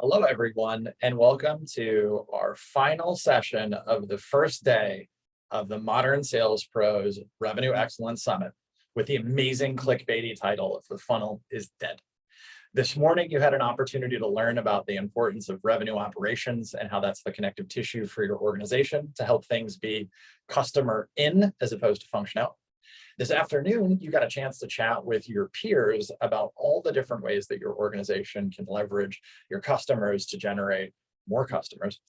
Hello, everyone, and welcome to our final session of the first day of the Modern Sales Pros Revenue Excellence Summit with the amazing clickbaity title of "The Funnel is Dead." This morning, you had an opportunity to learn about the importance of revenue operations and how that's the connective tissue for your organization to help things be customer in as opposed to function out. This afternoon, you got a chance to chat with your peers about all the different ways that your organization can leverage your customers to generate more customers.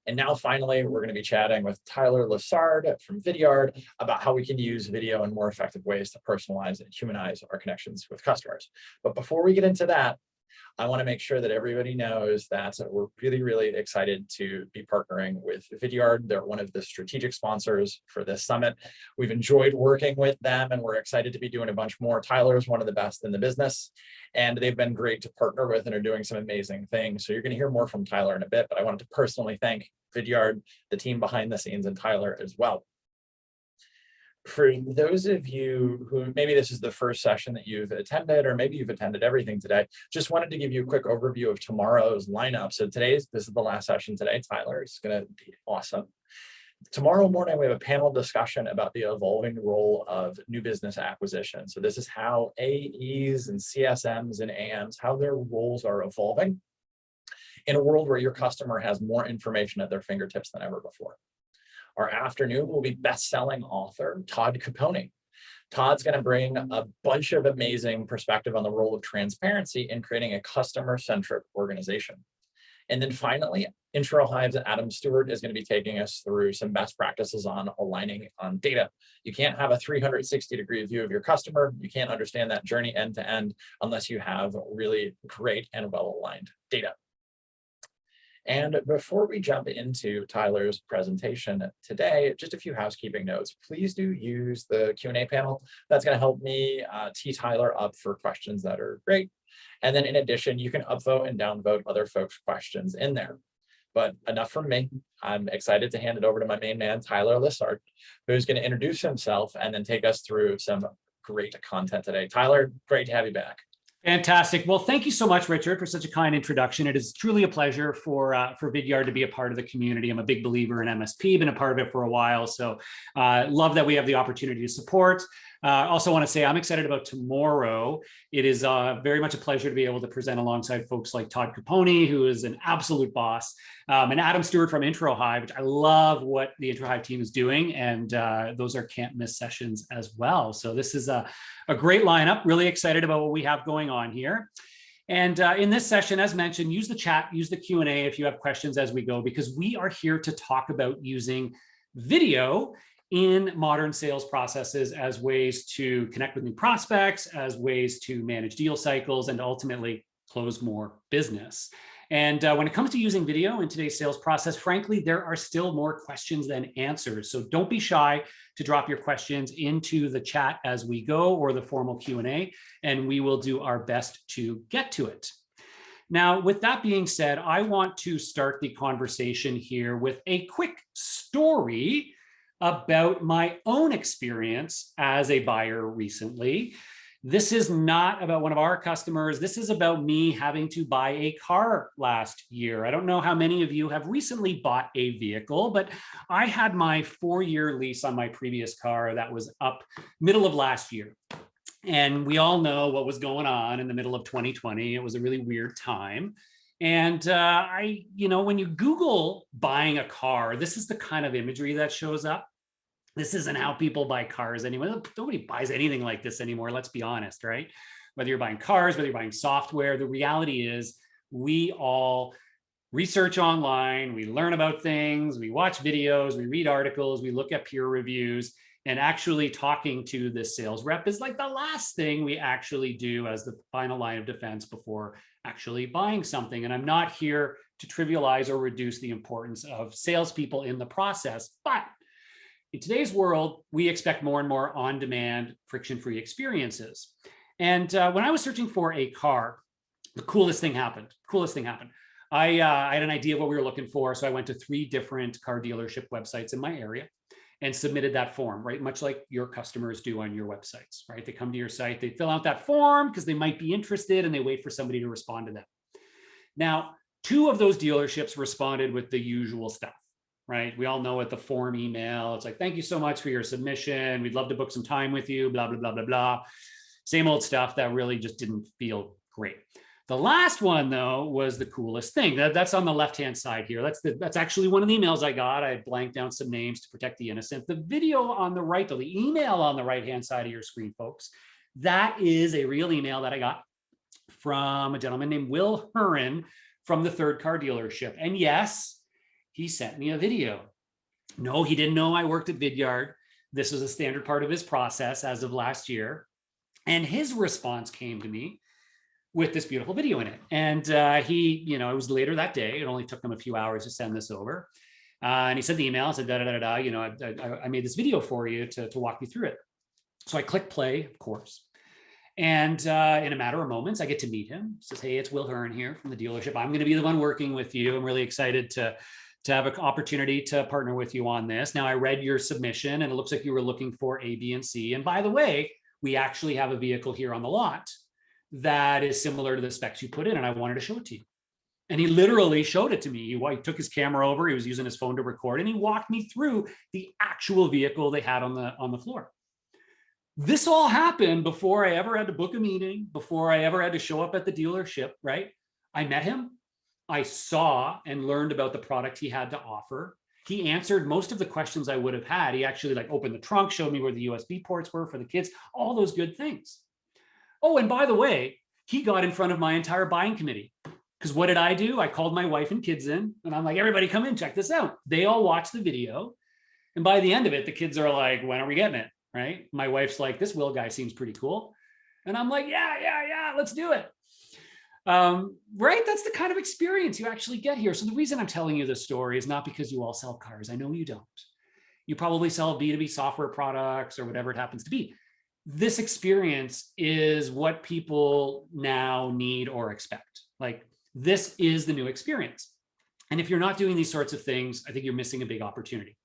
And now finally, we're going to be chatting with Tyler Lessard from Vidyard about how we can use video in more effective ways to personalize and humanize our connections with customers. But before we get into that, I want to make sure that everybody knows that we're really, really excited to be partnering with Vidyard. They're one of the strategic sponsors for this summit. We've enjoyed working with them, and we're excited to be doing a bunch more. Tyler is one of the best in the business, and they've been great to partner with and are doing some amazing things. So you're going to hear more from Tyler in a bit, but I wanted to personally thank Vidyard, the team behind the scenes, and Tyler as well. For those of you who maybe this is the first session that you've attended, or maybe you've attended everything today, just wanted to give you a quick overview of tomorrow's lineup. So this is the last session today. Tyler, it's going to be awesome. Tomorrow morning, we have a panel discussion about the evolving role of new business acquisition. So this is how AEs and CSMs and AMs, how their roles are evolving in a world where your customer has more information at their fingertips than ever before. Our afternoon will be best-selling author Todd Caponi. Todd's going to bring a bunch of amazing perspective on the role of transparency in creating a customer-centric organization. And then finally, Intro Hive's Adam Stewart is going to be taking us through some best practices on aligning on data. You can't have a 360-degree view of your customer. You can't understand that journey end to end unless you have really great and well-aligned data. And before we jump into Tyler's presentation today, just a few housekeeping notes. Please do use the Q&A panel. That's going to help me tee Tyler up for questions that are great. And then in addition, you can upvote and downvote other folks' questions in there. But enough from me. I'm excited to hand it over to my main man, Tyler Lessard, who's going to introduce himself and then take us through some great content today. Tyler, great to have you back. Fantastic. Well, thank you so much, Richard, for such a kind introduction. It is truly a pleasure for Vidyard to be a part of the community. I'm a big believer in MSP, been a part of it for a while. So love that we have the opportunity to support. Also want to say I'm excited about tomorrow. It is very much a pleasure to be able to present alongside folks like Todd Caponi, who is an absolute boss, and Adam Stewart from Intro Hive, which I love what the Intro Hive team is doing. And those are can't miss sessions as well. So this is a great lineup. Really excited about what we have going on here. And in this session, as mentioned, use the chat, use the Q&A if you have questions as we go, because we are here to talk about using video in modern sales processes as ways to connect with new prospects, as ways to manage deal cycles, and ultimately close more business. And when it comes to using video in today's sales process, frankly, there are still more questions than answers. So don't be shy to drop your questions into the chat as we go, or the formal Q&A, and we will do our best to get to it. Now, with that being said, I want to start the conversation here with a quick story about my own experience as a buyer recently. This is not about one of our customers. This is about me having to buy a car last year. I don't know how many of you have recently bought a vehicle, but I had my 4-year lease on my previous car that was up middle of last year. And we all know what was going on in the middle of 2020. It was a really weird time. And when you Google buying a car, this is the kind of imagery that shows up. This isn't how people buy cars anymore. Nobody buys anything like this anymore. Let's be honest, right? Whether you're buying cars, whether you're buying software, the reality is we all research online, we learn about things, we watch videos, we read articles, we look at peer reviews, and actually talking to the sales rep is like the last thing we actually do as the final line of defense before actually buying something. And I'm not here to trivialize or reduce the importance of salespeople in the process, but in today's world, we expect more and more on-demand, friction-free experiences. And when I was searching for a car, the coolest thing happened. I had an idea of what we were looking for, so I went to 3 different car dealership websites in my area and submitted that form, right? Much like your customers do on your websites, right? They come to your site, they fill out that form because they might be interested, and they wait for somebody to respond to them. Now, 2 of those dealerships responded with the usual stuff, right? We all know it, the form email. It's like, thank you so much for your submission. We'd love to book some time with you, blah, blah, blah, blah, blah. Same old stuff that really just didn't feel great. The last one, though, was the coolest thing. That's on the left-hand side here. That's actually one of the emails I got. I blanked down some names to protect the innocent. The video on the right, though, the email on the right-hand side of your screen, folks, that is a real email that I got from a gentleman named Will Hurin from the Third Car dealership. And yes, he sent me a video. No, he didn't know I worked at Vidyard. This was a standard part of his process as of last year. And his response came to me with this beautiful video in it. And he, it was later that day. It only took him a few hours to send this over. And he sent the email and said, I made this video for you to walk you through it. So I click play, of course. And in a matter of moments, I get to meet him. He says, hey, it's Will Hurin here from the dealership. I'm going to be the one working with you. I'm really excited to have an opportunity to partner with you on this. Now, I read your submission and it looks like you were looking for A, B, and C. And by the way, we actually have a vehicle here on the lot that is similar to the specs you put in, and I wanted to show it to you. And he literally showed it to me. He took his camera over, he was using his phone to record, and he walked me through the actual vehicle they had on the floor. This all happened before I ever had to book a meeting, before I ever had to show up at the dealership, right? I met him. I saw and learned about the product he had to offer. He answered most of the questions I would have had. He actually opened the trunk, showed me where the USB ports were for the kids, all those good things. Oh, and by the way, he got in front of my entire buying committee. Because what did I do? I called my wife and kids in, and I'm like, everybody come in, check this out. They all watched the video. And by the end of it, the kids are like, when are we getting it? Right? My wife's like, this Will guy seems pretty cool. And I'm like, yeah, let's do it. Right? That's the kind of experience you actually get here. So the reason I'm telling you this story is not because you all sell cars. I know you don't. You probably sell B2B software products or whatever it happens to be. This experience is what people now need or expect. This is the new experience. And if you're not doing these sorts of things, I think you're missing a big opportunity.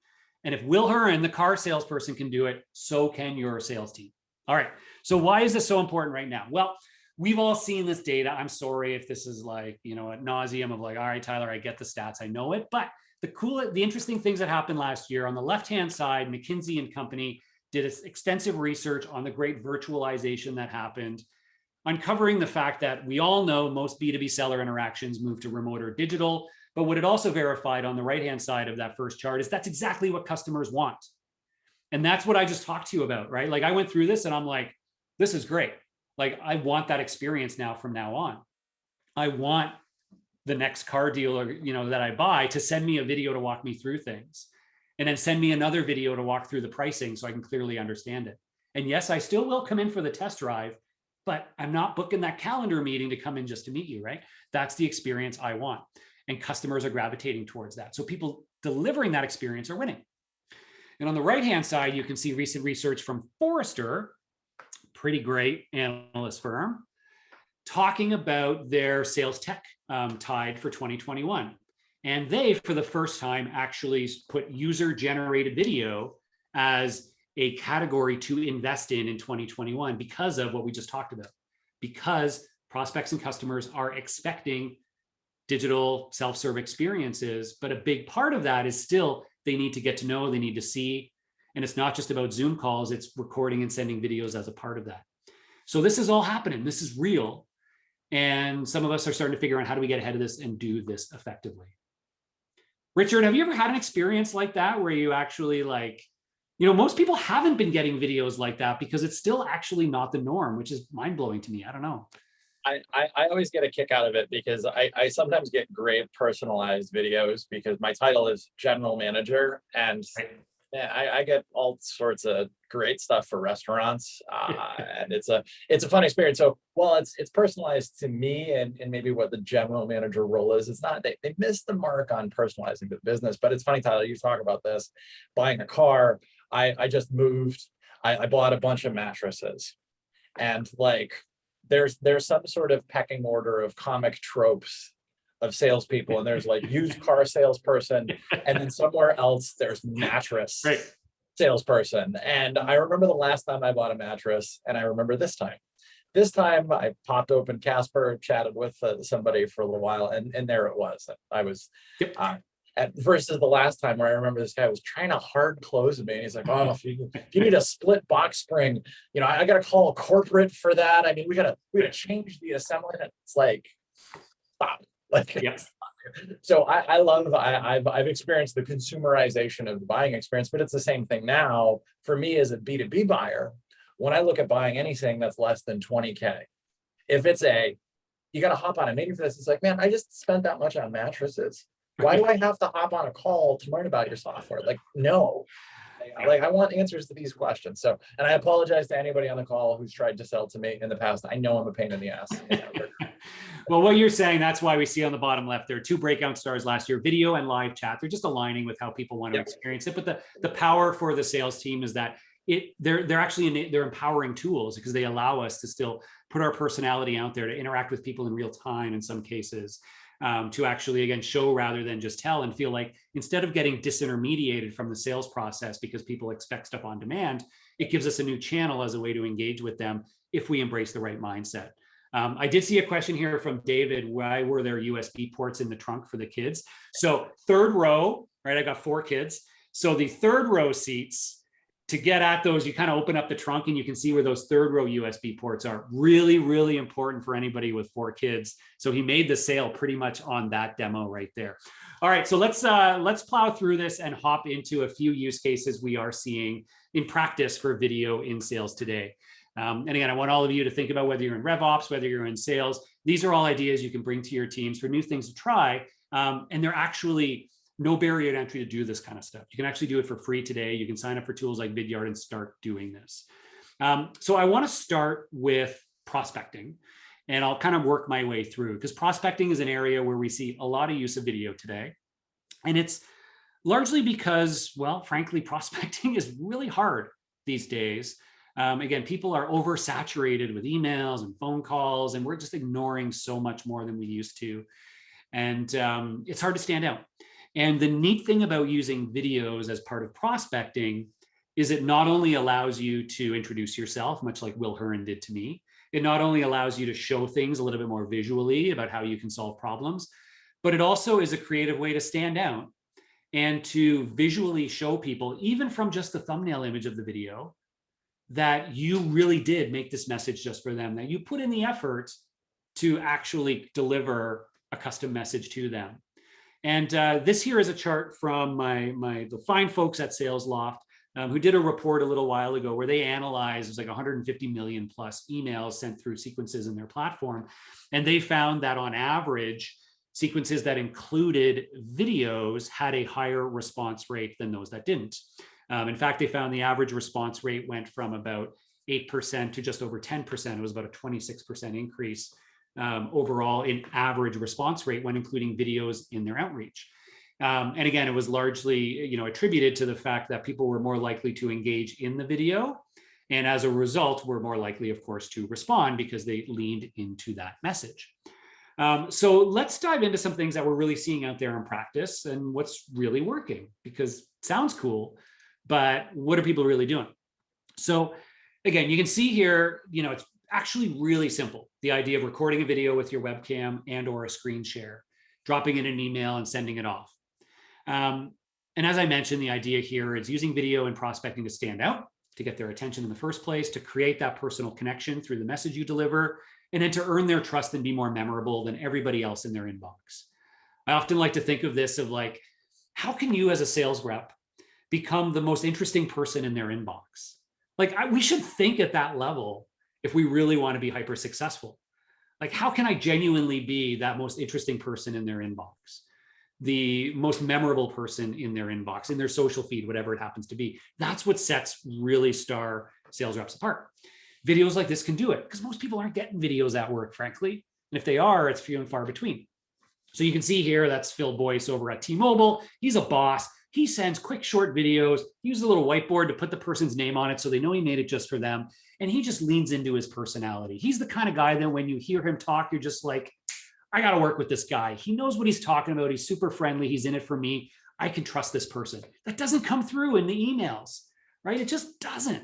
And if Will Hurin, the car salesperson, can do it, so can your sales team. All right. So why is this so important right now? Well, we've all seen this data. I'm sorry if this is ad nauseum of all right, Tyler, I get the stats, I know it. But the interesting things that happened last year, on the left-hand side, McKinsey and Company did extensive research on the great virtualization that happened, uncovering the fact that we all know most B2B seller interactions move to remote or digital. But what it also verified on the right-hand side of that first chart is that's exactly what customers want. And that's what I just talked to you about, right? I went through this and I'm like, this is great. I want that experience now from now on. I want the next car dealer, that I buy to send me a video to walk me through things, and then send me another video to walk through the pricing so I can clearly understand it. And yes, I still will come in for the test drive, but I'm not booking that calendar meeting to come in just to meet you, right? That's the experience I want. And customers are gravitating towards that. So people delivering that experience are winning. And on the right-hand side, you can see recent research from Forrester, pretty great analyst firm, talking about their sales tech tide for 2021. And they, for the first time, actually put user-generated video as a category to invest in 2021 because of what we just talked about. Because prospects and customers are expecting digital self-serve experiences, but a big part of that is still they need to get to know, they need to see. And it's not just about Zoom calls, it's recording and sending videos as a part of that. So this is all happening. This is real. And some of us are starting to figure out how do we get ahead of this and do this effectively. Richard, have you ever had an experience like that where you actually most people haven't been getting videos like that because it's still actually not the norm, which is mind-blowing to me. I don't know. I always get a kick out of it because I sometimes get great personalized videos because my title is general manager, and I get all sorts of great stuff for restaurants, and it's a fun experience. So while it's personalized to me and maybe what the general manager role is, it's not, they missed the mark on personalizing the business. But it's funny, Tyler, you talk about this, buying a car. I just moved. I bought a bunch of mattresses, and there's some sort of pecking order of comic tropes of salespeople, and there's used car salesperson, and then somewhere else there's mattress salesperson. And I remember the last time I bought a mattress, and I remember this time. This time I popped open Casper, chatted with somebody for a little while, and there it was. I was versus the last time where I remember this guy was trying to hard close me, and he's like, "Oh, if you need a split box spring, I got to call corporate for that. I mean, we gotta change the assembly." And it's like, stop. Like, so I've experienced the consumerization of the buying experience, but it's the same thing now for me as a B2B buyer. When I look at buying anything that's less than 20K, if it's you got to hop on a meeting for this, it's like, man, I just spent that much on mattresses. Why do I have to hop on a call to learn about your software? Like, no, like I want answers to these questions. So, and I apologize to anybody on the call who's tried to sell to me in the past. I know I'm a pain in the ass. Well, what you're saying, that's why we see on the bottom left, there are 2 breakout stars last year, video and live chat. They're just aligning with how people want to experience it. But the power for the sales team is that they're empowering tools, because they allow us to still put our personality out there, to interact with people in real time in some cases, to actually, again, show rather than just tell, and feel like instead of getting disintermediated from the sales process because people expect stuff on demand, it gives us a new channel as a way to engage with them if we embrace the right mindset. I did see a question here from David. Why were there USB ports in the trunk for the kids? So 3rd row, right? I got 4 kids. So the 3rd row seats, to get at those, you kind of open up the trunk and you can see where those 3rd row USB ports are. Really, really important for anybody with 4 kids. So he made the sale pretty much on that demo right there. All right, so let's plow through this and hop into a few use cases we are seeing in practice for video in sales today. And again, I want all of you to think about whether you're in RevOps, whether you're in sales. These are all ideas you can bring to your teams for new things to try. And they're actually no barrier to entry to do this kind of stuff. You can actually do it for free today. You can sign up for tools like Vidyard and start doing this. So I want to start with prospecting, and I'll kind of work my way through, because prospecting is an area where we see a lot of use of video today. And it's largely because, well, frankly, prospecting is really hard these days. Again, people are oversaturated with emails and phone calls, and we're just ignoring so much more than we used to. And it's hard to stand out. And the neat thing about using videos as part of prospecting is it not only allows you to introduce yourself, much like Will Hearn did to me. It not only allows you to show things a little bit more visually about how you can solve problems, but it also is a creative way to stand out and to visually show people, even from just the thumbnail image of the video, that you really did make this message just for them, that you put in the effort to actually deliver a custom message to them. And this here is a chart from the fine folks at SalesLoft, who did a report a little while ago where they analyzed, it was like 150 million plus emails sent through sequences in their platform. And they found that on average, sequences that included videos had a higher response rate than those that didn't. In fact, they found the average response rate went from about 8% to just over 10%. It was about a 26% increase overall in average response rate when including videos in their outreach. And again, it was largely, attributed to the fact that people were more likely to engage in the video. And as a result, were more likely, of course, to respond because they leaned into that message. So let's dive into some things that we're really seeing out there in practice and what's really working, because it sounds cool, but what are people really doing? So again, you can see here, it's actually really simple. The idea of recording a video with your webcam and or a screen share, dropping in an email and sending it off. And as I mentioned, the idea here is using video and prospecting to stand out, to get their attention in the first place, to create that personal connection through the message you deliver, and then to earn their trust and be more memorable than everybody else in their inbox. I often like to think of this of like, how can you as a sales rep become the most interesting person in their inbox? Like we should think at that level if we really want to be hyper successful. Like, how can I genuinely be that most interesting person in their inbox? The most memorable person in their inbox, in their social feed, whatever it happens to be. That's what sets really star sales reps apart. Videos like this can do it because most people aren't getting videos at work, frankly. And if they are, it's few and far between. So you can see here, that's Phil Boyce over at T-Mobile. He's a boss. He sends quick, short videos. He uses a little whiteboard to put the person's name on it so they know he made it just for them. And he just leans into his personality. He's the kind of guy that when you hear him talk, you're just like, I got to work with this guy. He knows what he's talking about. He's super friendly. He's in it for me. I can trust this person. That doesn't come through in the emails, right? It just doesn't.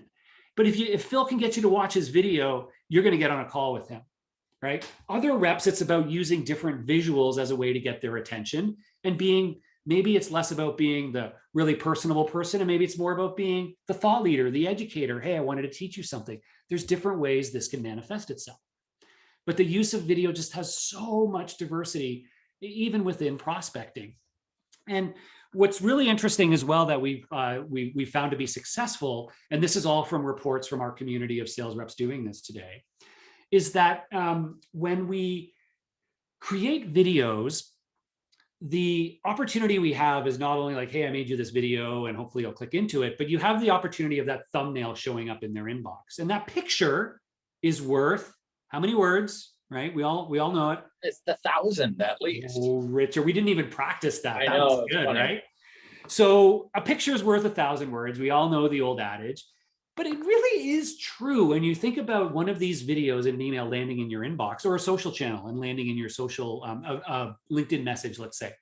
But if Phil can get you to watch his video, you're going to get on a call with him, right? Other reps, it's about using different visuals as a way to get their attention and maybe it's less about being the really personable person, and maybe it's more about being the thought leader, the educator. Hey, I wanted to teach you something. There's different ways this can manifest itself. But the use of video just has so much diversity, even within prospecting. And what's really interesting as well that we found to be successful, and this is all from reports from our community of sales reps doing this today, is that when we create videos, the opportunity we have is not only like, hey, I made you this video and hopefully you'll click into it, but you have the opportunity of that thumbnail showing up in their inbox. And that picture is worth how many words, right? We all know it. It's the 1,000 at least. Oh, Richard, we didn't even practice that. I That know, was it's good, funny. right? So a picture is worth 1,000 words. We all know the old adage, but it really is true. When you think about one of these videos in an email landing in your inbox, or a social channel and landing in your social LinkedIn message, let's say,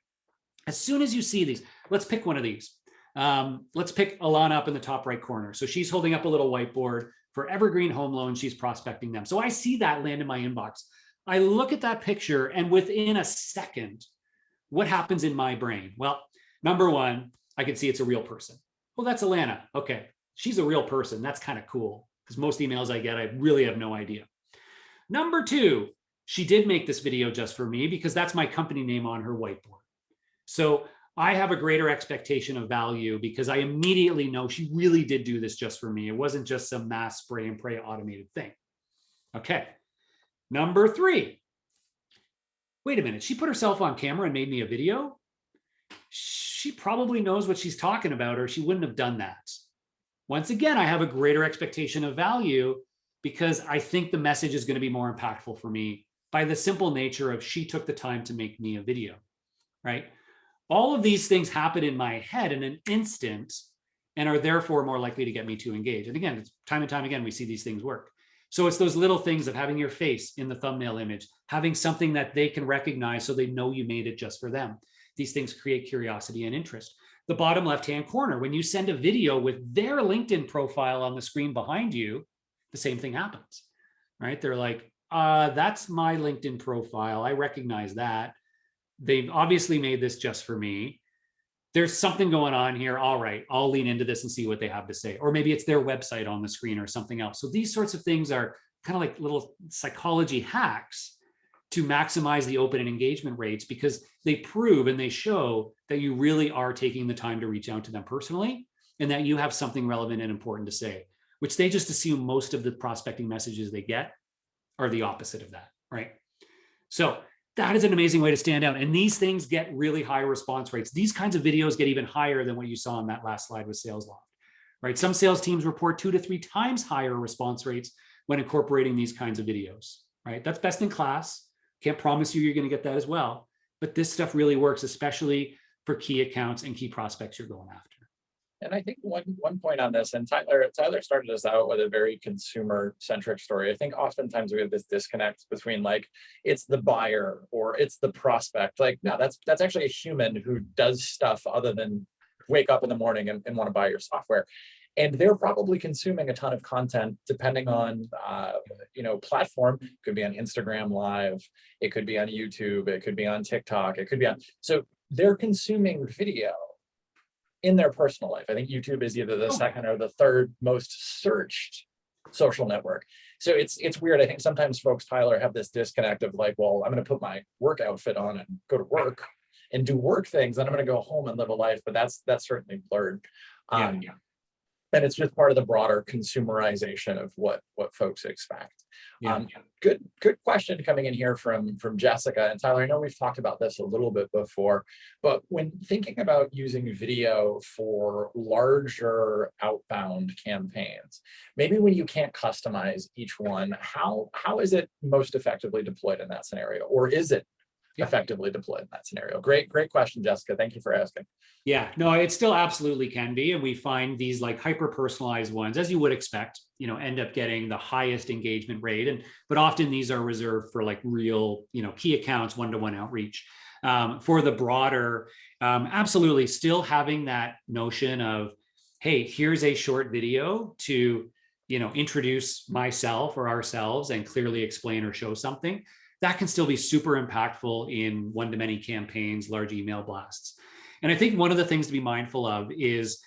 as soon as you see these, let's pick one of these. Let's pick Alana up in the top right corner. So she's holding up a little whiteboard for Evergreen Home Loan. She's prospecting them. So I see that land in my inbox. I look at that picture, and within a second, what happens in my brain? Well, number one, I can see it's a real person. Well, that's Alana. Okay, she's a real person. That's kind of cool, because most emails I get, I really have no idea. Number two, she did make this video just for me, because that's my company name on her whiteboard. So I have a greater expectation of value because I immediately know she really did do this just for me. It wasn't just some mass spray and pray automated thing. Okay. Number three. Wait a minute. She put herself on camera and made me a video. She probably knows what she's talking about, or she wouldn't have done that. Once again, I have a greater expectation of value because I think the message is going to be more impactful for me by the simple nature of she took the time to make me a video, right? All of these things happen in my head in an instant and are therefore more likely to get me to engage. And again, it's time and time again, we see these things work. So it's those little things of having your face in the thumbnail image, having something that they can recognize so they know you made it just for them. These things create curiosity and interest. The bottom left-hand corner, when you send a video with their LinkedIn profile on the screen behind you, the same thing happens, right? They're like, that's my LinkedIn profile. I recognize that. They've obviously made this just for me. There's something going on here. All right, I'll lean into this and see what they have to say. Or maybe it's their website on the screen or something else. So these sorts of things are kind of like little psychology hacks to maximize the open and engagement rates, because they prove and they show that you really are taking the time to reach out to them personally and that you have something relevant and important to say, which they just assume most of the prospecting messages they get are the opposite of that, right? So that is an amazing way to stand out. And these things get really high response rates. These kinds of videos get even higher than what you saw on that last slide with SalesLoft, right? Some sales teams report 2 to 3 times higher response rates when incorporating these kinds of videos, right? That's best in class. Can't promise you you're going to get that as well, but this stuff really works, especially for key accounts and key prospects you're going after. And I think one point on this, and Tyler started us out with a very consumer-centric story. I think oftentimes we have this disconnect between like it's the buyer or it's the prospect. Like, no, that's actually a human who does stuff other than wake up in the morning and want to buy your software. And they're probably consuming a ton of content depending on platform. It could be on Instagram Live, it could be on YouTube, it could be on TikTok, it could be on. So they're consuming video in their personal life. I think YouTube is either the second or the third most searched social network. So it's weird. I think sometimes folks, Tyler, have this disconnect of like, well, I'm going to put my work outfit on and go to work and do work things, and I'm going to go home and live a life. But that's certainly blurred. And it's just part of the broader consumerization of what folks expect. Good question coming in here from Jessica. And Tyler, I know we've talked about this a little bit before, but when thinking about using video for larger outbound campaigns, maybe when you can't customize each one, how is it most effectively deployed in that scenario? Or is it effectively deployed in that scenario? Great question, Jessica. Thank you for asking. Yeah, no, it still absolutely can be. And we find these like hyper-personalized ones, as you would expect, end up getting the highest engagement rate. But often these are reserved for like real, key accounts, one-to-one outreach. For the broader, absolutely still having that notion of, hey, here's a short video to introduce myself or ourselves and clearly explain or show something, that can still be super impactful in one-to-many campaigns, large email blasts. And I think one of the things to be mindful of is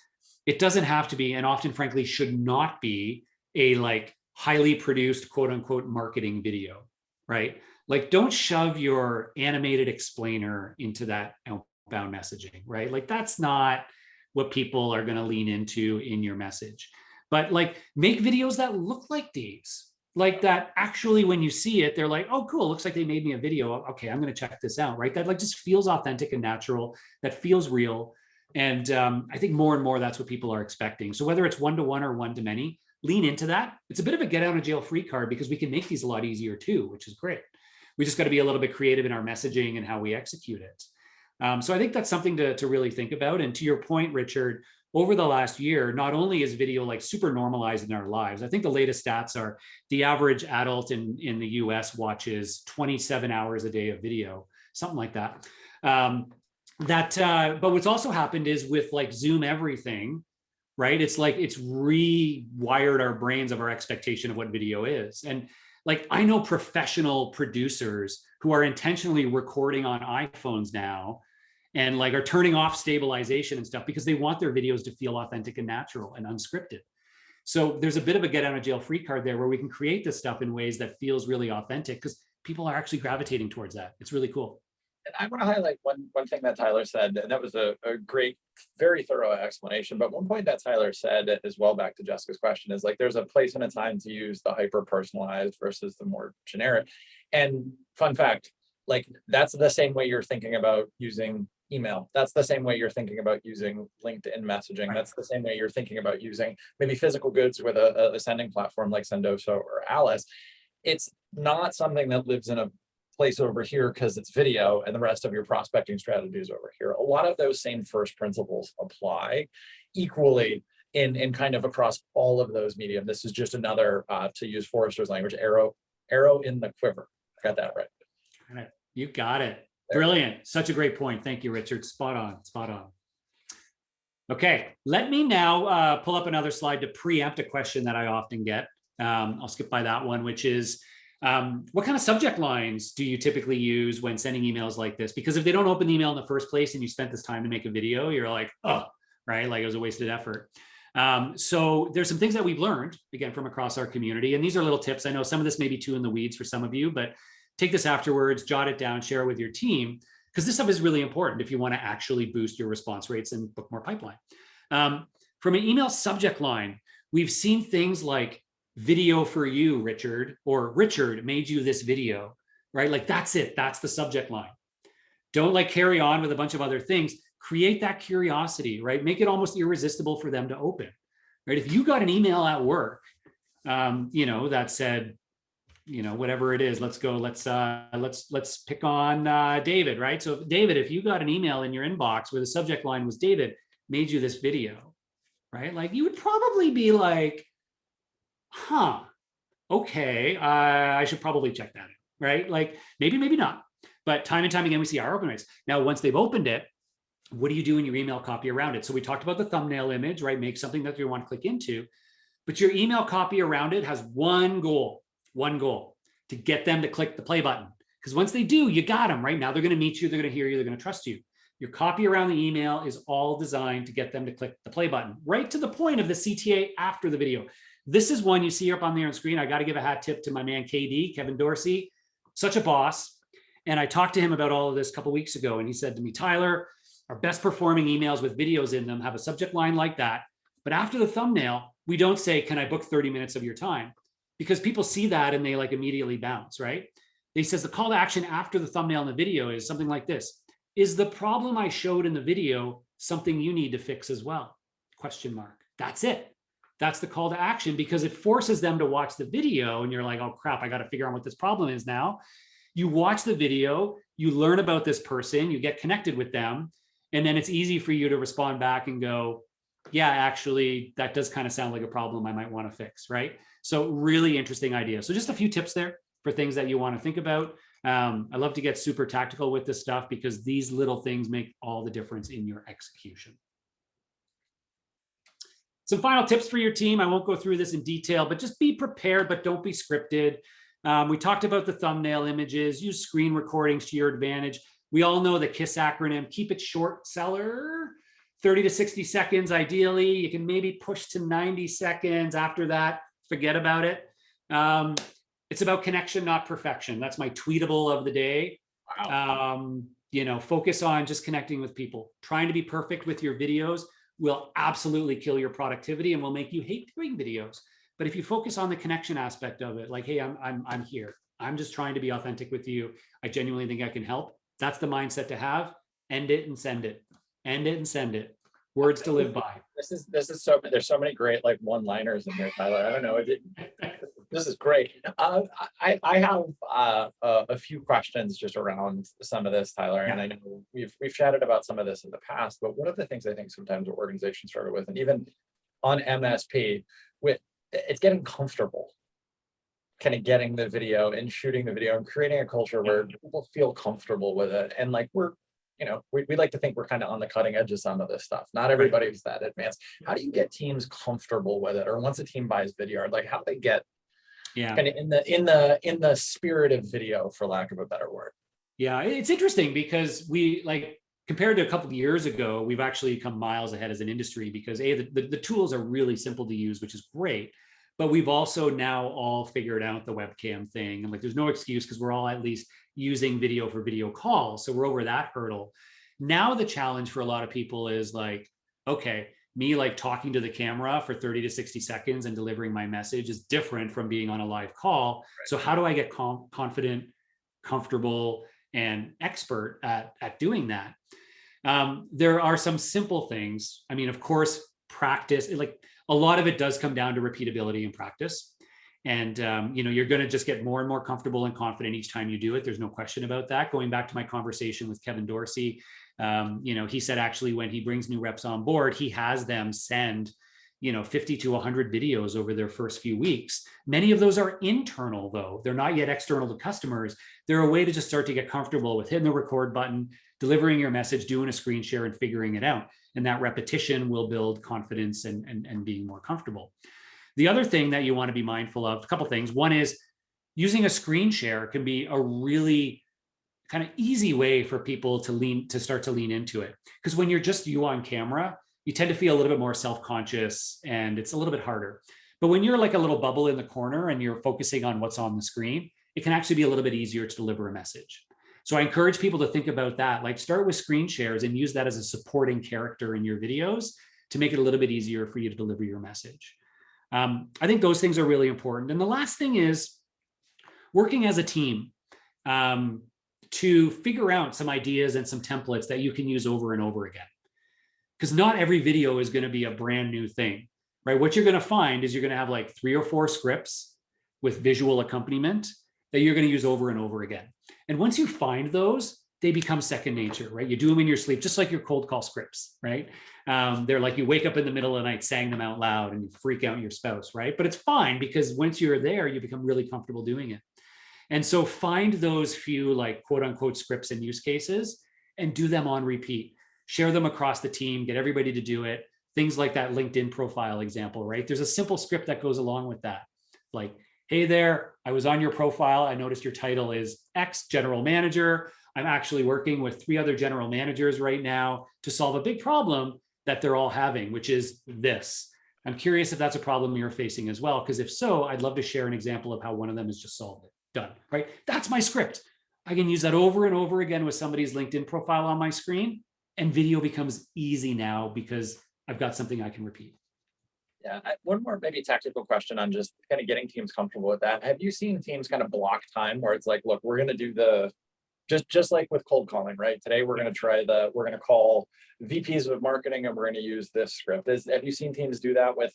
it doesn't have to be, and often frankly should not be, a like highly produced quote unquote marketing video, right? Like don't shove your animated explainer into that outbound messaging, right? Like that's not what people are going to lean into in your message. But like make videos that look like these, like that actually when you see it, they're like, oh, cool, looks like they made me a video. Okay, I'm going to check this out, right? That like just feels authentic and natural, that feels real. And I think more and more that's what people are expecting. So whether it's one-to-one or one-to-many, lean into that. It's a bit of a get out of jail free card because we can make these a lot easier too, which is great. We just got to be a little bit creative in our messaging and how we execute it. So I think that's something to really think about. And to your point, Richard, over the last year, not only is video like super normalized in our lives, I think the latest stats are the average adult in the US watches 27 hours a day of video, something like that. But what's also happened is with like Zoom everything, right? It's like it's rewired our brains of our expectation of what video is. And like I know professional producers who are intentionally recording on iPhones now and like are turning off stabilization and stuff because they want their videos to feel authentic and natural and unscripted. So there's a bit of a get out of jail free card there where we can create this stuff in ways that feels really authentic because people are actually gravitating towards that. It's really cool. And I want to highlight one thing that Tyler said, and that was a great, very thorough explanation. But one point that Tyler said as well, back to Jessica's question, is like there's a place and a time to use the hyper personalized versus the more generic. And fun fact, like that's the same way you're thinking about using email. That's the same way you're thinking about using LinkedIn messaging. Right. That's the same way you're thinking about using maybe physical goods with a sending platform like Sendoso or Alice. It's not something that lives in a place over here because it's video and the rest of your prospecting strategy is over here. A lot of those same first principles apply equally in kind of across all of those medium. This is just another, to use Forrester's language, arrow in the quiver. Got that right. You got it. Brilliant. Such a great point. Thank you, Richard. Spot on. Spot on. Okay, let me now pull up another slide to preempt a question that I often get. I'll skip by that one, which is, what kind of subject lines do you typically use when sending emails like this? Because if they don't open the email in the first place and you spent this time to make a video, you're like, oh, right? Like it was a wasted effort. So there's some things that we've learned, again, from across our community. And these are little tips. I know some of this may be too in the weeds for some of you, but take this afterwards, jot it down, share it with your team, because this stuff is really important if you want to actually boost your response rates and book more pipeline. From an email subject line, we've seen things like video for you, Richard, or Richard made you this video, right? Like that's it. That's the subject line. Don't like carry on with a bunch of other things. Create that curiosity, right? Make it almost irresistible for them to open, right? If you got an email at work, that said, whatever it is, let's pick on David, right? So David, if you got an email in your inbox where the subject line was David made you this video, right? Like you would probably be like, huh, okay, I should probably check that out, right? Like maybe not, but time and time again, we see our open rates. Now, once they've opened it, what do you do in your email copy around it? So we talked about the thumbnail image, right? Make something that you want to click into, but your email copy around it has one goal, to get them to click the play button. Because once they do, you got them, right? Now they're going to meet you, they're going to hear you, they're going to trust you. Your copy around the email is all designed to get them to click the play button, right to the point of the CTA after the video. This is one you see up on there on screen. I got to give a hat tip to my man, KD, Kevin Dorsey, such a boss. And I talked to him about all of this a couple of weeks ago. And he said to me, Tyler, our best performing emails with videos in them have a subject line like that. But after the thumbnail, we don't say, can I book 30 minutes of your time? Because people see that and they like immediately bounce, right? He says the call to action after the thumbnail in the video is something like this. Is the problem I showed in the video something you need to fix as well? Question mark. That's it. That's the call to action because it forces them to watch the video and you're like, oh crap, I got to figure out what this problem is now. You watch the video, you learn about this person, you get connected with them, and then it's easy for you to respond back and go, yeah, actually, that does kind of sound like a problem I might want to fix, right? So really interesting idea. So just a few tips there for things that you want to think about. I love to get super tactical with this stuff because these little things make all the difference in your execution. Some final tips for your team. I won't go through this in detail, but just be prepared, but don't be scripted. We talked about the thumbnail images, use screen recordings to your advantage. We all know the KISS acronym, keep it short, seller, 30 to 60 seconds ideally. You can maybe push to 90 seconds. After that, forget about it. It's about connection, not perfection. That's my tweetable of the day. Wow. Focus on just connecting with people. Trying to be perfect with your videos will absolutely kill your productivity and will make you hate doing videos. But if you focus on the connection aspect of it, like, hey, I'm here. I'm just trying to be authentic with you. I genuinely think I can help. That's the mindset to have. End it and send it. End it and send it. Words to live by. This is there's so many great like one-liners in here, Tyler. I don't know. This is great. I have a few questions just around some of this, Tyler, and I know we've chatted about some of this in the past, but one of the things I think sometimes organizations struggle with, and even on MSP, it's getting comfortable, kind of getting the video and shooting the video and creating a culture where people feel comfortable with it, and like we like to think we're kind of on the cutting edge of some of this stuff. Not everybody's that advanced. How do you get teams comfortable with it? Or once a team buys Vidyard, like how do they get kind of in the spirit of video, for lack of a better word? Yeah, it's interesting because compared to a couple of years ago, we've actually come miles ahead as an industry because the tools are really simple to use, which is great. But we've also now all figured out the webcam thing. And like, there's no excuse because we're all at least using video for video calls. So we're over that hurdle. Now the challenge for a lot of people is like, okay, me like talking to the camera for 30 to 60 seconds and delivering my message is different from being on a live call. Right. So how do I get confident, comfortable, and expert at doing that? There are some simple things. I mean, of course, practice, like a lot of it does come down to repeatability and practice. And, you're going to just get more and more comfortable and confident each time you do it. There's no question about that. Going back to my conversation with Kevin Dorsey, he said actually when he brings new reps on board, he has them send, 50 to 100 videos over their first few weeks. Many of those are internal though. They're not yet external to customers. They're a way to just start to get comfortable with hitting the record button, delivering your message, doing a screen share and figuring it out. And that repetition will build confidence and being more comfortable. The other thing that you want to be mindful of, a couple of things. One is using a screen share can be a really kind of easy way for people to start to lean into it. Because when you're just you on camera, you tend to feel a little bit more self-conscious and it's a little bit harder. But when you're like a little bubble in the corner and you're focusing on what's on the screen, it can actually be a little bit easier to deliver a message. So I encourage people to think about that, like start with screen shares and use that as a supporting character in your videos to make it a little bit easier for you to deliver your message. I think those things are really important. And the last thing is working as a team to figure out some ideas and some templates that you can use over and over again. Because not every video is going to be a brand new thing, right? What you're going to find is you're going to have like 3 or 4 scripts with visual accompaniment that you're going to use over and over again. And once you find those, they become second nature, right? You do them in your sleep, just like your cold call scripts, right? They're like you wake up in the middle of the night, saying them out loud and you freak out your spouse, right? But it's fine because once you're there, you become really comfortable doing it. And so find those few like quote unquote scripts and use cases and do them on repeat. Share them across the team, get everybody to do it. Things like that LinkedIn profile example, right? There's a simple script that goes along with that. Like, hey there, I was on your profile. I noticed your title is X general manager. I'm actually working with 3 other general managers right now to solve a big problem that they're all having, which is this. I'm curious if that's a problem you're facing as well, because if so, I'd love to share an example of how one of them has just solved it. Done, right? That's my script. I can use that over and over again with somebody's LinkedIn profile on my screen, and video becomes easy now because I've got something I can repeat. Yeah, one more maybe technical question on just kind of getting teams comfortable with that. Have you seen teams kind of block time where it's like, look, we're going to do just like with cold calling, right? Today we're going to call VPs of marketing and we're going to use this script. Have you seen teams do that with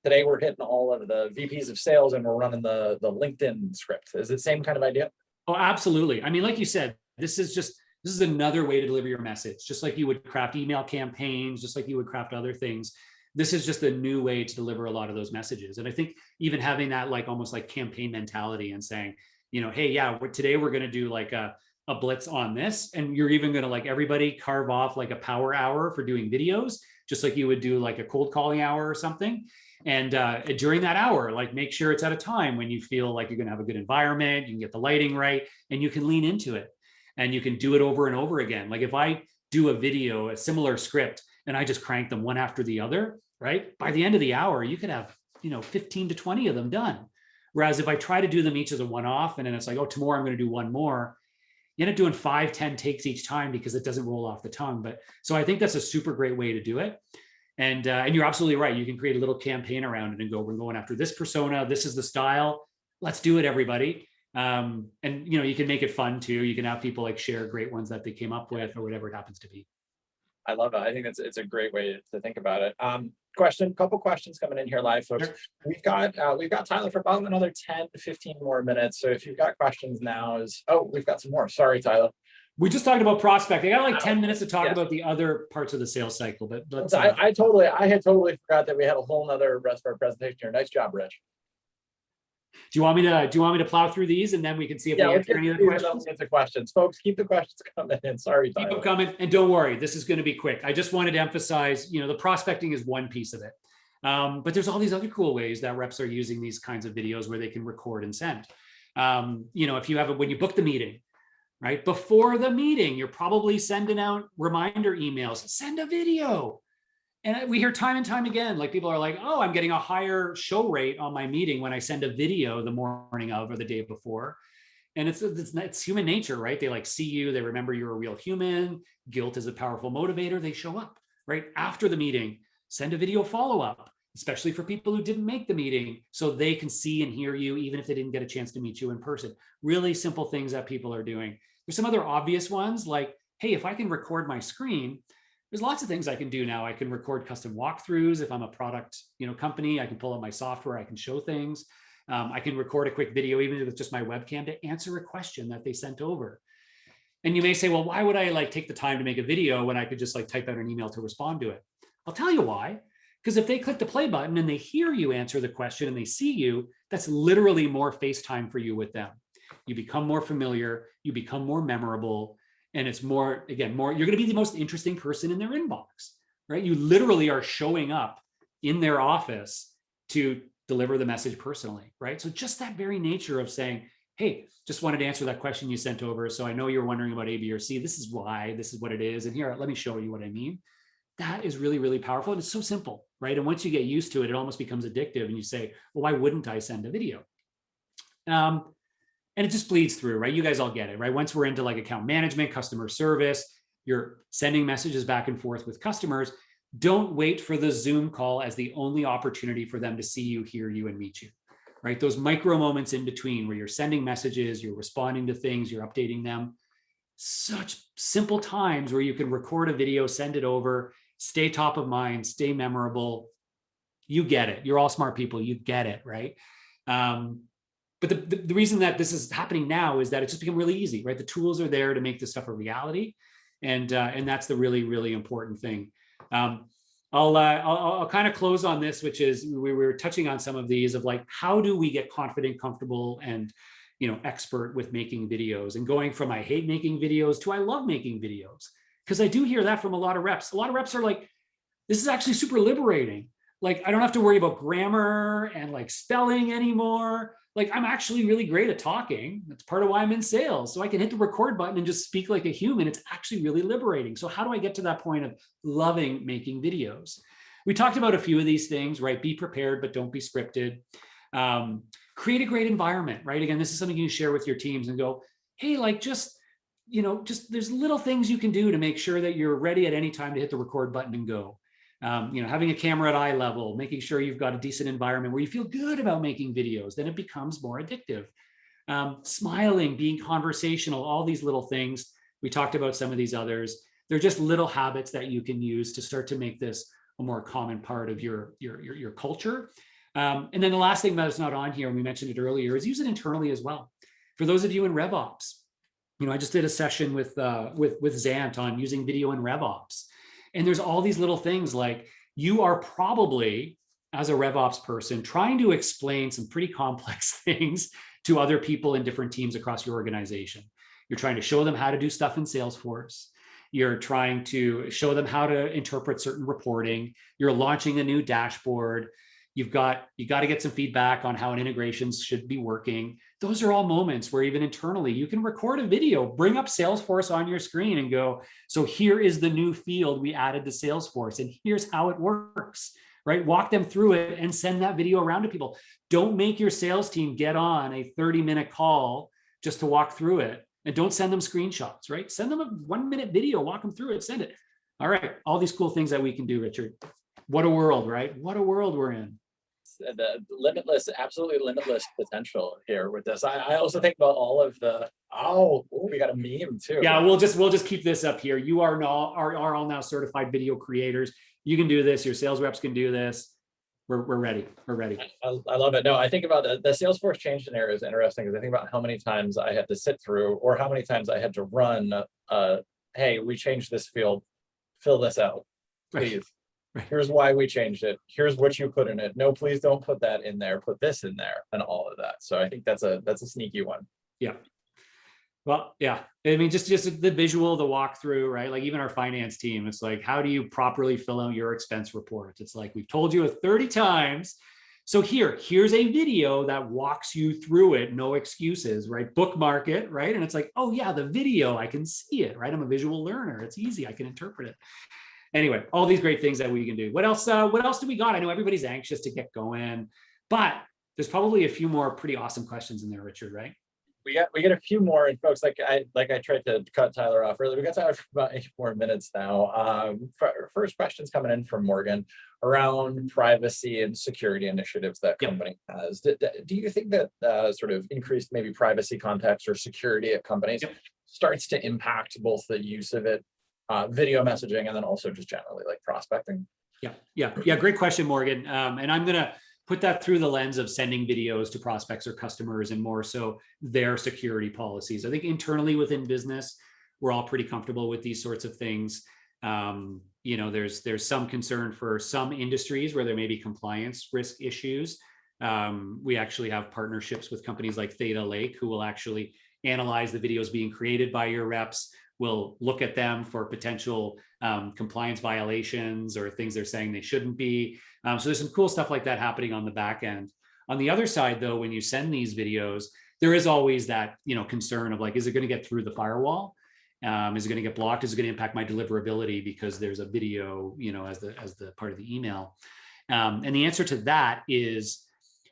today we're hitting all of the VPs of sales and we're running the LinkedIn script? Is it the same kind of idea? Oh, absolutely. I mean, like you said, this is another way to deliver your message, just like you would craft email campaigns, just like you would craft other things. This is just a new way to deliver a lot of those messages. And I think even having that like almost like campaign mentality and saying, hey, yeah, today we're going to do like a blitz on this. And you're even going to like everybody carve off like a power hour for doing videos just like you would do like a cold calling hour or something. And during that hour, like make sure it's at a time when you feel like you're going to have a good environment, you can get the lighting right, and you can lean into it and you can do it over and over again. Like if I do a video, a similar script, and I just crank them one after the other, right? By the end of the hour, you could have, 15 to 20 of them done. Whereas if I try to do them each as a one-off, and then it's like, oh, tomorrow I'm going to do one more, you end up doing 5, 10 takes each time because it doesn't roll off the tongue. But so I think that's a super great way to do it. And you're absolutely right. You can create a little campaign around it and go, we're going after this persona. This is the style. Let's do it, everybody. And you can make it fun too. You can have people like share great ones that they came up with or whatever it happens to be. I love it. I think it's a great way to think about it. Couple questions coming in here live, folks. Sure. We've got Tyler for about another 10 to 15 more minutes. So if you've got questions now we've got some more. Sorry, Tyler. We just talked about prospecting. I got like 10 minutes to talk about the other parts of the sales cycle, but let's, I had totally forgot that we had a whole nother rest of our presentation here. Nice job, Rich. do you want me to plow through these and then we can see if we answer any of the questions? Get the questions, folks. Keep the questions coming in. Sorry, Tyler. Keep them coming, and don't worry, this is going to be quick. I just wanted to emphasize, the prospecting is one piece of it, but there's all these other cool ways that reps are using these kinds of videos where they can record and send. If you have when you book the meeting, right before the meeting, you're probably sending out reminder emails. Send a video. And we hear time and time again, like people are like, oh, I'm getting a higher show rate on my meeting when I send a video the morning of or the day before. And it's human nature, right? They like see you, they remember you're a real human. Guilt is a powerful motivator. They show up right after the meeting. Send a video follow-up, especially for people who didn't make the meeting, so they can see and hear you, even if they didn't get a chance to meet you in person. Really simple things that people are doing. There's some other obvious ones like, hey, if I can record my screen, there's lots of things I can do now. I can record custom walkthroughs. If I'm a product, company, I can pull up my software. I can show things. I can record a quick video, even with just my webcam, to answer a question that they sent over. And you may say, well, why would I take the time to make a video when I could just type out an email to respond to it? I'll tell you why. Because if they click the play button and they hear you answer the question and they see you, that's literally more face time for you with them. You become more familiar, you become more memorable, and it's more, you're going to be the most interesting person in their inbox, right? You literally are showing up in their office to deliver the message personally, right? So just that very nature of saying, hey, just wanted to answer that question you sent over. So I know you're wondering about A, B, or C. This is why, this is what it is. And here, let me show you what I mean. That is really, really powerful. And it's so simple, right? And once you get used to it, it almost becomes addictive. And you say, well, why wouldn't I send a video? And it just bleeds through, right? You guys all get it, right? Once we're into account management, customer service, you're sending messages back and forth with customers. Don't wait for the Zoom call as the only opportunity for them to see you, hear you, and meet you, right? Those micro moments in between where you're sending messages, you're responding to things, you're updating them. Such simple times where you can record a video, send it over, stay top of mind, stay memorable. You get it. You're all smart people. You get it, right? But the reason that this is happening now is that it's just become really easy, right? The tools are there to make this stuff a reality. And that's the really, really important thing. I'll kind of close on this, which is we were touching on some of these of how do we get confident, comfortable, and expert with making videos, and going from I hate making videos to I love making videos. Because I do hear that from a lot of reps. A lot of reps are like, this is actually super liberating. I don't have to worry about grammar and spelling anymore. I'm actually really great at talking. That's part of why I'm in sales. So I can hit the record button and just speak like a human. It's actually really liberating. So how do I get to that point of loving making videos? We talked about a few of these things, right? Be prepared, but don't be scripted. Create a great environment, right? Again, this is something you can share with your teams and go, hey, just there's little things you can do to make sure that you're ready at any time to hit the record button and go. Having a camera at eye level, making sure you've got a decent environment where you feel good about making videos, then it becomes more addictive. Smiling, being conversational, all these little things. We talked about some of these others. They're just little habits that you can use to start to make this a more common part of your culture. And then the last thing that is not on here, and we mentioned it earlier, is use it internally as well. For those of you in RevOps, I just did a session with Zant on using video in RevOps. And there's all these little things you are probably, as a RevOps person, trying to explain some pretty complex things to other people in different teams across your organization. You're trying to show them how to do stuff in Salesforce. You're trying to show them how to interpret certain reporting. You're launching a new dashboard. You got to get some feedback on how an integrations should be working. Those are all moments where even internally you can record a video, bring up Salesforce on your screen and go, so here is the new field we added to Salesforce and here's how it works, right? Walk them through it and send that video around to people. Don't make your sales team get on a 30-minute call just to walk through it, and don't send them screenshots, right? Send them a 1-minute video, walk them through it, send it. All right, all these cool things that we can do, Richard. What a world, right? What a world we're in. The limitless, absolutely limitless potential here with this. I also think about all of the, we got a meme too. Yeah, we'll just keep this up here. You are all now certified video creators. You can do this. Your sales reps can do this. We're ready. We're ready. I love it. No, I think about the Salesforce change scenario is interesting because I think about how many times I had to sit through or how many times I had to run, hey, we changed this field, fill this out, please. Right. Here's why we changed it. Here's what you put in it. No, please don't put that in there. Put this in there and all of that. So I think that's a sneaky one. Yeah. Well, yeah. I mean, just the visual, the walkthrough, right? Like even our finance team, it's like, how do you properly fill out your expense report? It's like, we've told you 30 times. So here's a video that walks you through it. No excuses, right? Bookmark it, right? And it's like, oh yeah, the video, I can see it, right? I'm a visual learner. It's easy. I can interpret it. Anyway, all these great things that we can do. What else do we got? I know everybody's anxious to get going, but there's probably a few more pretty awesome questions in there, Richard, right? We get a few more, and folks, like I tried to cut Tyler off earlier. We got Tyler for about 8 more minutes now. First question's coming in from Morgan around privacy and security initiatives that company has. Do you think that sort of increased maybe privacy context or security at companies starts to impact both the use of it, video messaging, and then also just generally like prospecting? Yeah. Great question, Morgan. And I'm gonna put that through the lens of sending videos to prospects or customers and more so their security policies. I think internally within business, we're all pretty comfortable with these sorts of things. There's some concern for some industries where there may be compliance risk issues. We actually have partnerships with companies like Theta Lake, who will actually analyze the videos being created by your reps. We'll look at them for potential compliance violations or things they're saying they shouldn't be. So there's some cool stuff like that happening on the back end. On the other side, though, when you send these videos, there is always that concern of like, is it going to get through the firewall? Is it going to get blocked? Is it going to impact my deliverability because there's a video, as the part of the email? And the answer to that is,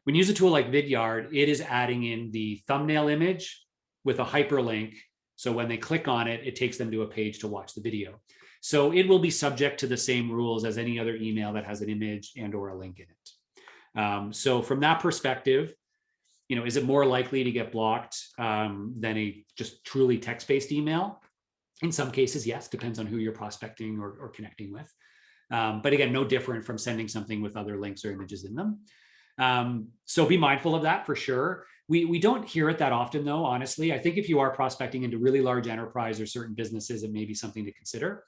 when you use a tool like Vidyard, it is adding in the thumbnail image with a hyperlink. So when they click on it, it takes them to a page to watch the video. So it will be subject to the same rules as any other email that has an image and or a link in it. So from that perspective, is it more likely to get blocked than a just truly text-based email? In some cases, yes, depends on who you're prospecting or connecting with. But again, no different from sending something with other links or images in them. So be mindful of that for sure. We don't hear it that often, though, honestly. I think if you are prospecting into really large enterprise or certain businesses, it may be something to consider.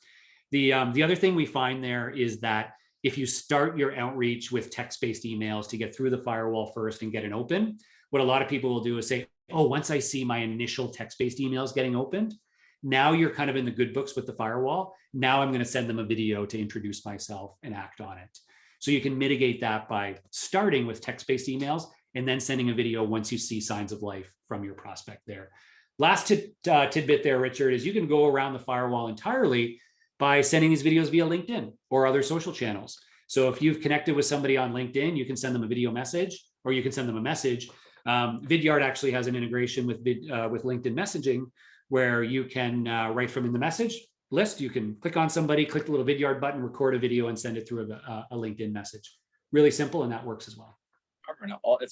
The other thing we find there is that if you start your outreach with text-based emails to get through the firewall first and get an open, what a lot of people will do is say, oh, once I see my initial text-based emails getting opened, now you're kind of in the good books with the firewall. Now I'm going to send them a video to introduce myself and act on it. So you can mitigate that by starting with text-based emails and then sending a video once you see signs of life from your prospect there. Last tidbit there, Richard, is you can go around the firewall entirely by sending these videos via LinkedIn or other social channels. So if you've connected with somebody on LinkedIn, you can send them a video message, or you can send them a message. Vidyard actually has an integration with LinkedIn messaging where you can, right from in the message list, you can click on somebody, click the little Vidyard button, record a video, and send it through a LinkedIn message. Really simple, and that works as well.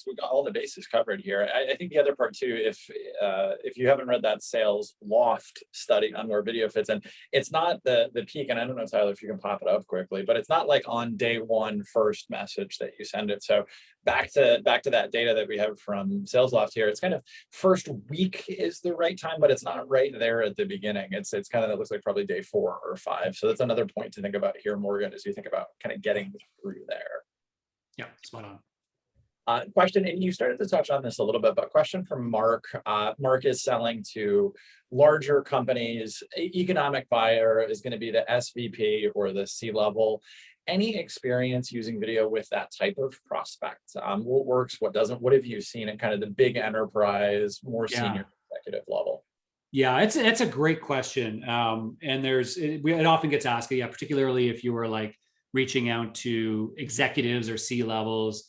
We've got all the bases covered here. I think the other part too, if you haven't read that sales loft study on where video fits in, it's not the peak. And I don't know, Tyler, if you can pop it up quickly, but it's not like on day one first message that you send it. So back to that data that we have from Sales Loft here, it's kind of first week is the right time, but it's not right there at the beginning. It's kind of, it looks like probably day 4 or 5. So that's another point to think about here, Morgan, as you think about kind of getting through there. Yeah, spot on. Question, and you started to touch on this a little bit, but question from Mark. Mark is selling to larger companies. Economic buyer is going to be the SVP or the C-level. Any experience using video with that type of prospect? What works, what doesn't? What have you seen at kind of the big enterprise, more senior executive level? Yeah, it's a great question. And it often gets asked, yeah, particularly if you were like reaching out to executives or C-levels.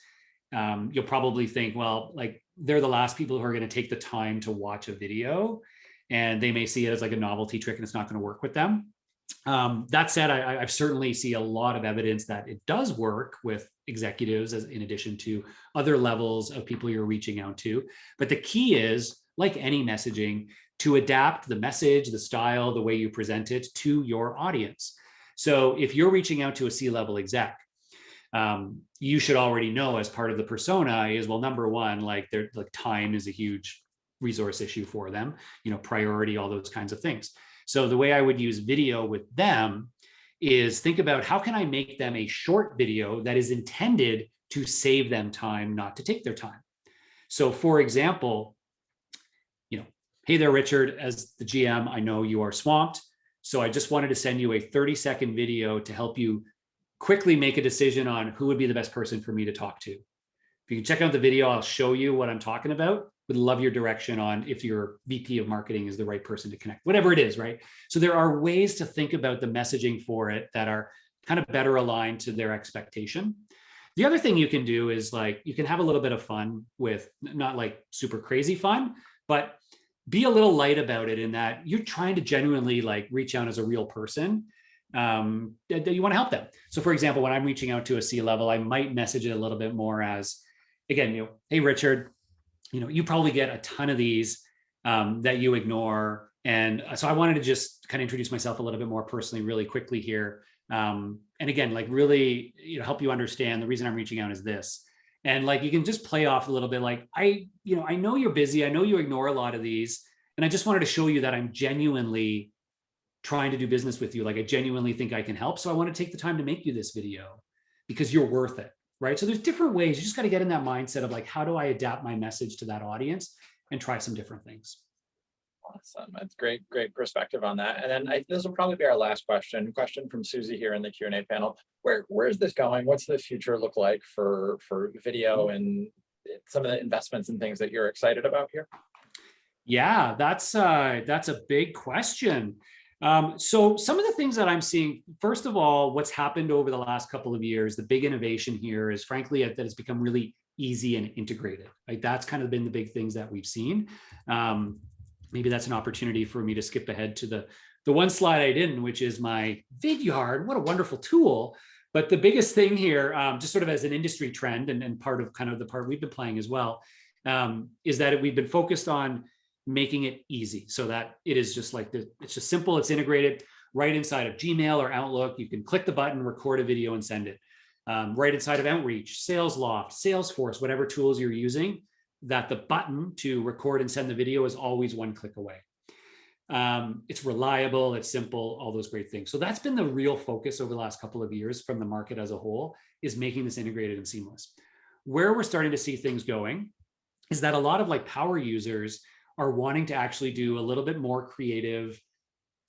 You'll probably think, well, like they're the last people who are going to take the time to watch a video, and they may see it as like a novelty trick and it's not going to work with them. That said, I've certainly see a lot of evidence that it does work with executives in addition to other levels of people you're reaching out to. But the key is, like any messaging, to adapt the message, the style, the way you present it to your audience. So if you're reaching out to a C-level exec, you should already know as part of the persona is, well, number one, like time is a huge resource issue for them, priority, all those kinds of things. So the way I would use video with them is think about how can I make them a short video that is intended to save them time, not to take their time. So for example, hey there, Richard, as the GM, I know you are swamped. So I just wanted to send you a 30-second video to help you quickly make a decision on who would be the best person for me to talk to. If you can check out the video, I'll show you what I'm talking about. Would love your direction on if your VP of marketing is the right person to connect, whatever it is, right? So there are ways to think about the messaging for it that are kind of better aligned to their expectation. The other thing you can do is like, you can have a little bit of fun with, not like super crazy fun, but be a little light about it in that you're trying to genuinely like reach out as a real person that you want to help them. So for example, when I'm reaching out to a C-level, I might message it a little bit more as, again, hey, Richard, you probably get a ton of these that you ignore. And so I wanted to just kind of introduce myself a little bit more personally, really quickly here. And again, like really help you understand the reason I'm reaching out is this. And like, you can just play off a little bit like, I know you're busy. I know you ignore a lot of these. And I just wanted to show you that I'm genuinely trying to do business with you. Like I genuinely think I can help. So I want to take the time to make you this video because you're worth it, right? So there's different ways. You just got to get in that mindset of like, how do I adapt my message to that audience and try some different things. Awesome. That's great perspective on that. And then this will probably be our last question from Susie here in the Q&A panel. Where's this going? What's the future look like for video and some of the investments and things that you're excited about here? Yeah, that's a big question. So some of the things that I'm seeing, first of all, what's happened over the last couple of years, the big innovation here is frankly that it's become really easy and integrated. Like that's kind of been the big things that we've seen. Maybe that's an opportunity for me to skip ahead to the one slide I didn't, which is my Vidyard. What a wonderful tool. But the biggest thing here, just sort of as an industry trend and part of kind of the part we've been playing as well, is that we've been focused on making it easy so that it is just like it's just simple, it's integrated right inside of Gmail or Outlook. You can click the button, record a video and send it. Right inside of Outreach, Salesloft, Salesforce, whatever tools you're using, that the button to record and send the video is always one click away. It's reliable, it's simple, all those great things. So that's been the real focus over the last couple of years from the market as a whole, is making this integrated and seamless. Where we're starting to see things going is that a lot of like power users are wanting to actually do a little bit more creative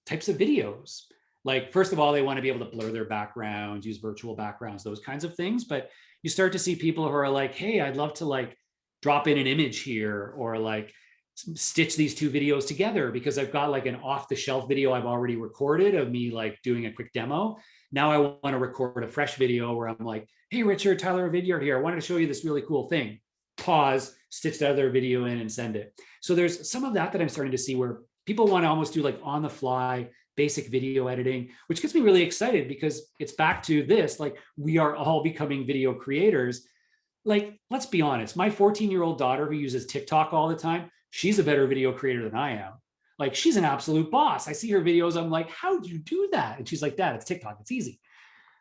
types of videos. Like, first of all, they want to be able to blur their backgrounds, use virtual backgrounds, those kinds of things. But you start to see people who are like, hey, I'd love to like drop in an image here, or like stitch these two videos together because I've got like an off-the-shelf video I've already recorded of me like doing a quick demo. Now I want to record a fresh video where I'm like, hey, Richard, Tyler Vidyard here. I wanted to show you this really cool thing. Pause, stitch the other video in and send it. So there's some of that I'm starting to see where people want to almost do like on the fly basic video editing, which gets me really excited because it's back to this, like we are all becoming video creators. Like, let's be honest, my 14-year-old daughter who uses TikTok all the time, she's a better video creator than I am. Like, she's an absolute boss. I see her videos. I'm like, how do you do that? And she's like, Dad, it's TikTok. It's easy.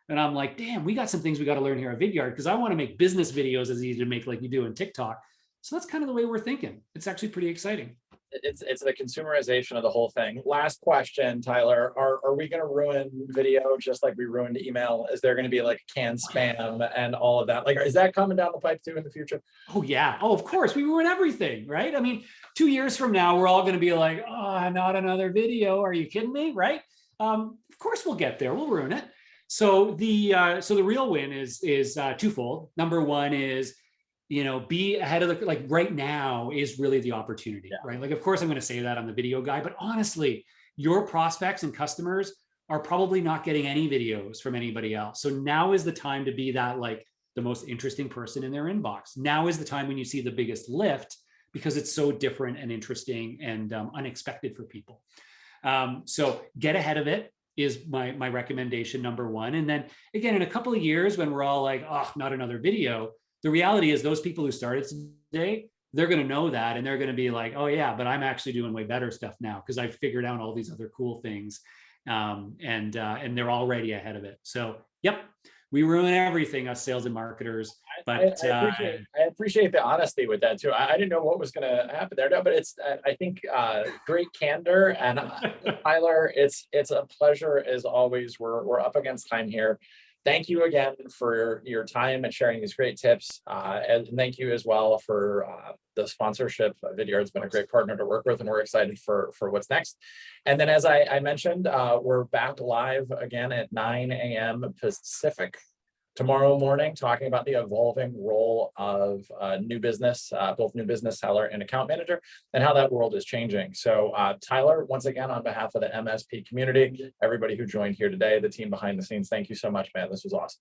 And I'm like, damn, we got some things we got to learn here at Vidyard because I want to make business videos as easy to make like you do in TikTok. So that's kind of the way we're thinking. It's actually pretty exciting. It's the consumerization of the whole thing. Last question, Tyler, are we going to ruin video just like we ruined email? Is there going to be like canned spam and all of that? Like, is that coming down the pipe too in the future? Oh yeah. Oh, of course. We ruin everything, right? I mean, 2 years from now, we're all going to be like, oh, not another video. Are you kidding me? Right? Of course we'll get there. We'll ruin it. So the real win is twofold. Number one is, be ahead of the, like right now is really the opportunity, right? Like, of course I'm going to say that I'm the video guy, but honestly, your prospects and customers are probably not getting any videos from anybody else. So now is the time to be that, like, the most interesting person in their inbox. Now is the time when you see the biggest lift, because it's so different and interesting and unexpected for people. So get ahead of it is my recommendation, number one. And then again, in a couple of years when we're all like, oh, not another video, the reality is those people who started today, they're going to know that, and they're going to be like, oh yeah, but I'm actually doing way better stuff now because I've figured out all these other cool things, and they're already ahead of it. So yep, we ruin everything, us sales and marketers. But I appreciate the honesty with that too. I didn't know what was going to happen there, no, but it's I think great candor, and Tyler, it's a pleasure as always. We're up against time here. Thank you again for your time and sharing these great tips. And thank you as well for the sponsorship. Vidyard's been a great partner to work with, and we're excited for what's next. And then, as I mentioned, we're back live again at 9 a.m. Pacific tomorrow morning, talking about the evolving role of new business, both new business seller and account manager, and how that world is changing. So Tyler, once again, on behalf of the MSP community, everybody who joined here today, the team behind the scenes, thank you so much, man. This was awesome.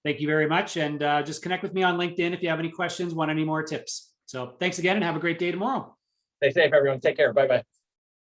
Thank you very much. And just connect with me on LinkedIn if you have any questions, want any more tips. So thanks again, and have a great day tomorrow. Stay safe, everyone. Take care. Bye-bye.